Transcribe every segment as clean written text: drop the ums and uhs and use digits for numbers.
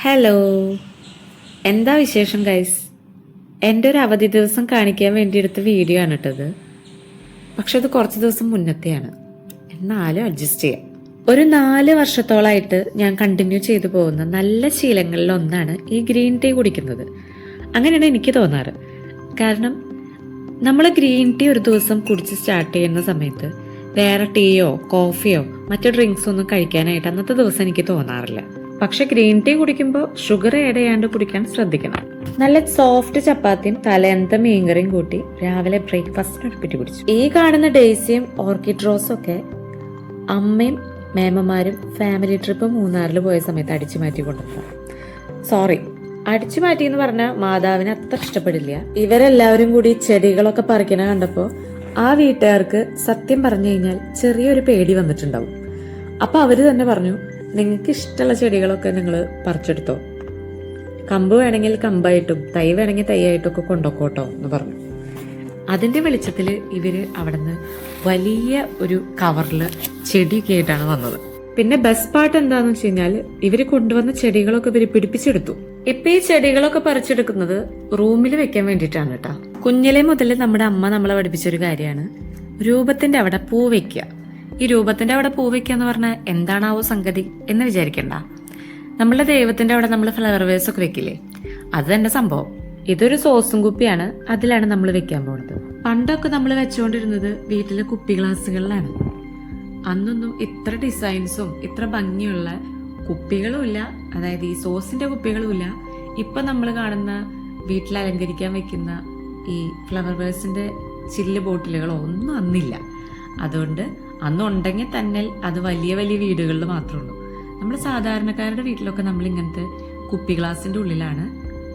Hello, എന്താ വിശേഷം guys? എൻ്റെ ഒരു അവധി ദിവസം കാണിക്കാൻ വേണ്ടി എടുത്ത വീഡിയോ ആണ് ഇട്ടത്. പക്ഷെ അത് കുറച്ച് ദിവസം മുന്നത്തെയാണ്, എന്നാലും അഡ്ജസ്റ്റ് ചെയ്യാം. ഒരു 4 വർഷത്തോളമായിട്ട് ഞാൻ കണ്ടിന്യൂ ചെയ്തു പോകുന്ന നല്ല ശീലങ്ങളിൽ ഒന്നാണ് ഈ ഗ്രീൻ ടീ കുടിക്കുന്നത്. അങ്ങനെയാണ് എനിക്ക് തോന്നാറ്. കാരണം നമ്മൾ ഗ്രീൻ ടീ ഒരു ദിവസം കുടിച്ച് സ്റ്റാർട്ട് ചെയ്യുന്ന സമയത്ത് വേറെ ടീയോ കോഫിയോ മറ്റു ഡ്രിങ്ക്സോ ഒന്നും കഴിക്കാനായിട്ട് അന്നത്തെ ദിവസം എനിക്ക് തോന്നാറില്ല. പക്ഷെ ഗ്രീൻ ടീ കുടിക്കുമ്പോൾ ഷുഗർ ആഡ് ചെയ്യാണ്ട് കുടിക്കാൻ ശ്രദ്ധിക്കണം. നല്ല സോഫ്റ്റ് ചപ്പാത്തിയും തലേന്നത്തെ മീൻകറിയും കൂട്ടി രാവിലെ ബ്രേക്ക്ഫാസ്റ്റിന് ഒരുപ്പിട്ട് കുടിച്ചു. ഈ കാണുന്ന ഡേസിയും ഓർക്കിഡ് റോസും ഒക്കെ അമ്മയും മേമ്മമാരും ഫാമിലി ട്രിപ്പ് മൂന്നാറിൽ പോയ സമയത്ത് അടിച്ചു മാറ്റി കൊണ്ടുവന്നു. സോറി, അടിച്ചു മാറ്റി എന്ന് പറഞ്ഞാൽ മാതാവിന് അത്ര ഇഷ്ടപ്പെടില്ല. ഇവരെല്ലാവരും കൂടി ചെടികളൊക്കെ പറിക്കണ കണ്ടപ്പോ ആ വീട്ടുകാർക്ക് സത്യം പറഞ്ഞു കഴിഞ്ഞാൽ ചെറിയൊരു പേടി വന്നിട്ടുണ്ടാവും. അപ്പൊ അവര് തന്നെ പറഞ്ഞു, നിങ്ങൾക്ക് ഇഷ്ടമുള്ള ചെടികളൊക്കെ നിങ്ങൾ പറിച്ചെടുത്തോ, കമ്പ് വേണമെങ്കിൽ കമ്പായിട്ടും തൈ വേണമെങ്കിൽ തൈയായിട്ടും ഒക്കെ കൊണ്ടുപോക്കോട്ടോ എന്ന് പറഞ്ഞു. അതിന്റെ വെളിച്ചത്തിൽ ഇവര് അവിടുന്ന് വലിയ ഒരു കവറിൽ ചെടിയൊക്കെ ആയിട്ടാണ് വന്നത്. പിന്നെ ബെസ്റ്റ് പാർട്ട് എന്താന്ന് വെച്ച് കഴിഞ്ഞാൽ ഇവര് കൊണ്ടുവന്ന ചെടികളൊക്കെ ഇവര് പിടിപ്പിച്ചെടുത്തു. ഇപ്പൊ ഈ ചെടികളൊക്കെ പറിച്ചെടുക്കുന്നത് റൂമിൽ വെക്കാൻ വേണ്ടിയിട്ടാണ് കേട്ടോ. കുഞ്ഞിലെ മുതൽ നമ്മുടെ അമ്മ നമ്മളെ പഠിപ്പിച്ചൊരു കാര്യമാണ് രൂപത്തിന്റെ അവിടെ പൂ വെക്കുക. ഈ രൂപത്തിന്റെ അവിടെ പൂ വെക്കുക എന്ന് പറഞ്ഞാൽ എന്താണാവോ സംഗതി എന്ന് വിചാരിക്കണ്ട. നമ്മളുടെ ദൈവത്തിന്റെ അവിടെ നമ്മൾ ഫ്ലവർ വേസ് ഒക്കെ വെക്കില്ലേ, അത് തന്നെ സംഭവം. ഇതൊരു സോസും കുപ്പിയാണ്, അതിലാണ് നമ്മൾ വെക്കാൻ പോകുന്നത്. പണ്ടൊക്കെ നമ്മൾ വെച്ചുകൊണ്ടിരുന്നത് വീട്ടിലെ കുപ്പി ഗ്ലാസുകളിലാണ്. അന്നൊന്നും ഇത്ര ഡിസൈൻസും ഇത്ര ഭംഗിയുള്ള കുപ്പികളും ഇല്ല, അതായത് ഈ സോസിന്റെ കുപ്പികളും ഇല്ല. ഇപ്പൊ നമ്മൾ കാണുന്ന വീട്ടിൽ അലങ്കരിക്കാൻ വെക്കുന്ന ഈ ഫ്ലവർ വേസിന്റെ ചില്ല് ബോട്ടിലുകളോ ഒന്നും അന്നില്ല. അതുകൊണ്ട് അന്നുണ്ടെങ്കിൽ തന്നെ അത് വലിയ വലിയ വീടുകളിൽ മാത്രമേ ഉള്ളൂ. നമ്മൾ സാധാരണക്കാരുടെ വീട്ടിലൊക്കെ നമ്മൾ ഇങ്ങനത്തെ കുപ്പി ഗ്ലാസിന്റെ ഉള്ളിലാണ്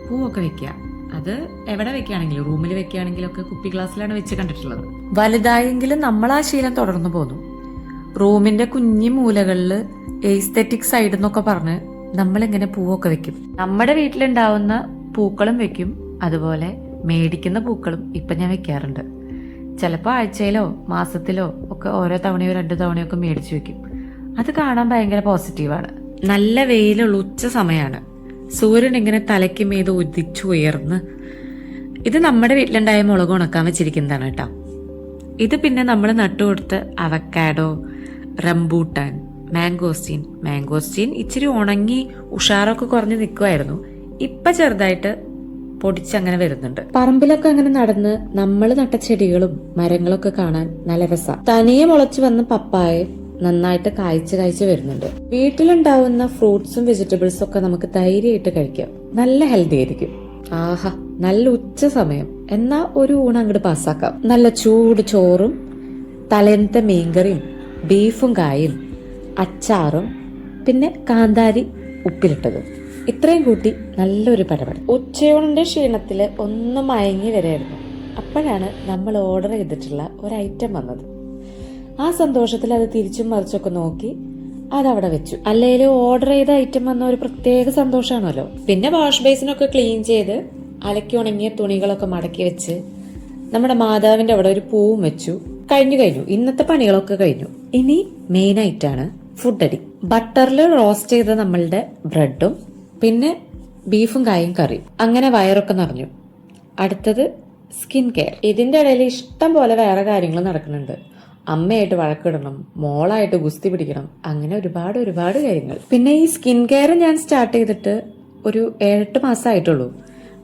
പൂവൊക്കെ വെക്കുക. അത് എവിടെ വെക്കുകയാണെങ്കിലും റൂമിൽ വെക്കുകയാണെങ്കിലും ഒക്കെ കുപ്പി ഗ്ലാസ്സിലാണ് വെച്ച് കണ്ടിട്ടുള്ളത്. വലുതായെങ്കിലും നമ്മൾ ആ ശീലം തുടർന്നു പോന്നു. റൂമിന്റെ കുഞ്ഞു മൂലകളിൽ എസ്തെറ്റിക് സൈഡ് എന്നൊക്കെ പറഞ്ഞ് നമ്മളിങ്ങനെ പൂവൊക്കെ വെക്കും. നമ്മുടെ വീട്ടിലുണ്ടാവുന്ന പൂക്കളും വെക്കും, അതുപോലെ മേടിക്കുന്ന പൂക്കളും ഇപ്പൊ ഞാൻ വെക്കാറുണ്ട്. ചിലപ്പോൾ ആഴ്ചയിലോ മാസത്തിലോ ഒക്കെ ഓരോ തവണയോ 2 തവണയോ ഒക്കെ മേടിച്ചു വെക്കും. അത് കാണാൻ ഭയങ്കര പോസിറ്റീവാണ്. നല്ല വെയിലുള്ള ഉച്ച സമയമാണ്, സൂര്യൻ ഇങ്ങനെ തലയ്ക്ക് മീത് ഉദിച്ചുയർന്ന്. ഇത് നമ്മുടെ വീട്ടിലുണ്ടായ മുളക് ഉണക്കാൻ വെച്ചിരിക്കുന്നതാണ് കേട്ടോ. ഇത് പിന്നെ നമ്മൾ നട്ടുകൊടുത്ത അവക്കാഡോ, റംബൂട്ടാൻ, മാംഗോസ്റ്റീൻ ഇച്ചിരി ഉണങ്ങി ഉഷാറൊക്കെ കുറഞ്ഞ് നിൽക്കുമായിരുന്നു. ഇപ്പൊ ചെറുതായിട്ട് പൊടിച്ചങ്ങനെ വരുന്നുണ്ട്. പറമ്പിലൊക്കെ അങ്ങനെ നടന്ന് നമ്മൾ നട്ട ചെടികളും മരങ്ങളൊക്കെ കാണാൻ നല്ല രസമാണ്. തനിയെ മുളച്ചു വന്ന പപ്പായ നന്നായിട്ട് കായ്ച്ച് വരുന്നുണ്ട്. വീട്ടിലുണ്ടാവുന്ന ഫ്രൂട്ട്സും വെജിറ്റബിൾസും ഒക്കെ നമുക്ക് ധൈര്യമായിട്ട് കഴിക്കാം, നല്ല ഹെൽത്തി ആയിരിക്കും. ആഹാ, നല്ല ഉച്ച സമയം, എന്നാ ഒരു ഊണ് അങ്ങോട്ട് പാസ്സാക്കാം. നല്ല ചൂട് ചോറും തലേന്നത്തെ മീൻകറിയും ബീഫും കായും അച്ചാറും പിന്നെ കാന്താരി ഉപ്പിലിട്ടതും ഇത്രയും കൂട്ടി നല്ലൊരു പടപട. ഉച്ചയൂണിന്റെ ക്ഷീണത്തില് ഒന്ന് മയങ്ങി വരായിരുന്നു. അപ്പോഴാണ് നമ്മൾ ഓർഡർ ചെയ്തിട്ടുള്ള ഒരു ഐറ്റം വന്നത്. ആ സന്തോഷത്തിൽ അത് തിരിച്ചും മറിച്ചൊക്കെ നോക്കി അതവിടെ വെച്ചു. അല്ലേലും ഓർഡർ ചെയ്ത ഐറ്റം വന്ന ഒരു പ്രത്യേക സന്തോഷമാണല്ലോ. പിന്നെ വാഷ് ബേസിനൊക്കെ ക്ലീൻ ചെയ്ത് അലക്കി ഉണങ്ങിയ തുണികളൊക്കെ മടക്കി വെച്ച് നമ്മുടെ മാതാവിന്റെ അവിടെ ഒരു പൂവും വെച്ചു. കഴിഞ്ഞു ഇന്നത്തെ പണികളൊക്കെ കഴിഞ്ഞു. ഇനി മെയിൻ ആയിട്ടാണ് ഫുഡ് അടി. ബട്ടറിൽ റോസ്റ്റ് ചെയ്ത നമ്മളുടെ ബ്രെഡും പിന്നെ ബീഫും കായും കറിയും. അങ്ങനെ വയറൊക്കെ നിറഞ്ഞു. അടുത്തത് സ്കിൻ കെയർ. ഇതിന്റെ ഇടയിൽ ഇഷ്ടം പോലെ വേറെ കാര്യങ്ങൾ നടക്കുന്നുണ്ട്. അമ്മയായിട്ട് വഴക്കിടണം, മോളായിട്ട് ഗുസ്തി പിടിക്കണം, അങ്ങനെ ഒരുപാട് കാര്യങ്ങൾ. പിന്നെ ഈ സ്കിൻ കെയർ ഞാൻ സ്റ്റാർട്ട് ചെയ്തിട്ട് ഒരു 7-8 മാസമായിട്ടുള്ളൂ.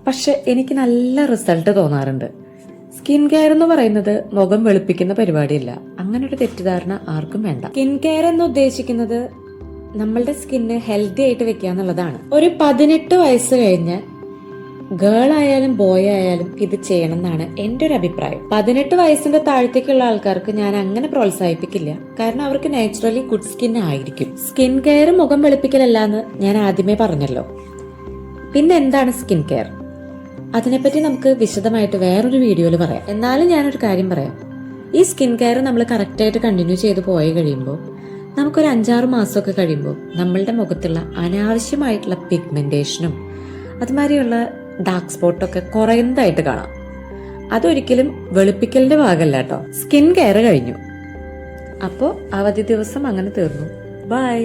പക്ഷെ എനിക്ക് നല്ല റിസൾട്ട് തോന്നാറുണ്ട്. സ്കിൻ കെയർ എന്ന് പറയുന്നത് മുഖം വെളുപ്പിക്കുന്ന പരിപാടിയല്ല, അങ്ങനെ ഒരു തെറ്റിദ്ധാരണ ആർക്കും വേണ്ട. സ്കിൻ കെയർ എന്ന് ഉദ്ദേശിക്കുന്നത് നമ്മളുടെ സ്കിന്ന് ഹെൽത്തി ആയിട്ട് വെക്കുക എന്നുള്ളതാണ്. ഒരു 18 വയസ്സ് കഴിഞ്ഞ് ഗേൾ ആയാലും ബോയ് ആയാലും ഇത് ചെയ്യണം എന്നാണ് എന്റെ ഒരു അഭിപ്രായം. 18 വയസ്സിന്റെ താഴത്തേക്കുള്ള ആൾക്കാർക്ക് ഞാൻ അങ്ങനെ പ്രോത്സാഹിപ്പിക്കില്ല, കാരണം അവർക്ക് നാച്ചുറലി ഗുഡ് സ്കിൻ ആയിരിക്കും. സ്കിൻ കെയർ മുഖം വെളുപ്പിക്കലല്ല എന്ന് ഞാൻ ആദ്യമേ പറഞ്ഞല്ലോ. പിന്നെ എന്താണ് സ്കിൻ കെയർ, അതിനെപ്പറ്റി നമുക്ക് വിശദമായിട്ട് വേറൊരു വീഡിയോയിൽ പറയാം. എന്നാലും ഞാനൊരു കാര്യം പറയാം. ഈ സ്കിൻ കെയർ നമ്മൾ കറക്റ്റായിട്ട് കണ്ടിന്യൂ ചെയ്ത് പോയി കഴിയുമ്പോൾ നമുക്കൊരു 5-6 മാസമൊക്കെ കഴിയുമ്പോൾ നമ്മളുടെ മുഖത്തുള്ള അനാവശ്യമായിട്ടുള്ള പിഗ്മെന്റേഷനും അതുമാതിരിയുള്ള ഡാർക്ക് സ്പോട്ടൊക്കെ കുറയുന്നതായിട്ട് കാണാം. അതൊരിക്കലും വെളുപ്പിക്കലിന്റെ ഭാഗമല്ല കേട്ടോ. സ്കിൻ കെയർ കഴിഞ്ഞു. അപ്പോൾ അവധി ദിവസം അങ്ങനെ തീർന്നു. ബൈ.